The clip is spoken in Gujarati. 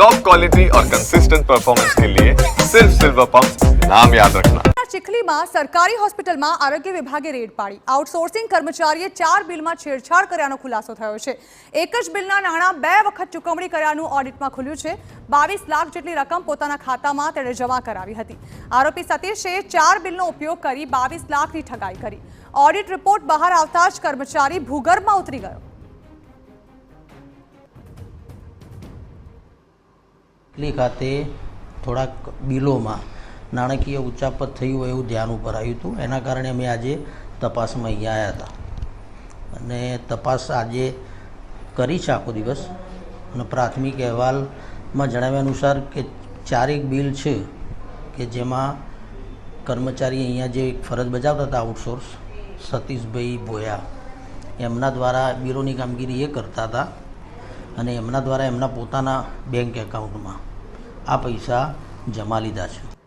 टॉप क्वालिटी और कंसिस्टेंट परफॉर्मेंस के लिए सिर्फ सिल्वर पंप नाम याद रखना। ચીખલીમાં સરકારી હોસ્પિટલમાં આરોગ્ય વિભાગે રેડ પાડી આઉટસોર્સિંગ કર્મચારીએ 4 બિલમાં છેડછાડ કર્યાનો ખુલાસો થયો છે। એક જ બિલના નાણાં 2 વખત ચૂકવણી કર્યાનું ઓડિટમાં ખુલ્યું છે। 22 લાખ જેટલી રકમ પોતાના ખાતામાં તેણે જમા કરાવી હતી। આરોપી સતીશે 4 બિલનો ઉપયોગ કરી 22 લાખની ઠગાઈ કરી। ઓડિટ રિપોર્ટ બહાર આવતા જ કર્મચારી ભૂગર્ભમાં ઉતરી ગયો। ખાતે થોડાક બિલોમાં નાણાકીય ઉચ્ચાપત થયું હોય એવું ધ્યાન ઉપર આવ્યું હતું। એના કારણે અમે આજે તપાસમાં અહીંયા આવ્યા હતા અને તપાસ આજે કરી છે આખો દિવસ અને પ્રાથમિક અહેવાલમાં જણાવ્યા અનુસાર કે 4 બિલ છે કે જેમાં કર્મચારી અહીંયા જે ફરજ બજાવતા હતા આઉટસોર્સ સતીશભાઈ ભોયા એમના દ્વારા બિલોની કામગીરી એ કરતા હતા અને એમના દ્વારા એમના પોતાના બેંક એકાઉન્ટમાં આ પૈસા જમા લીધા છે।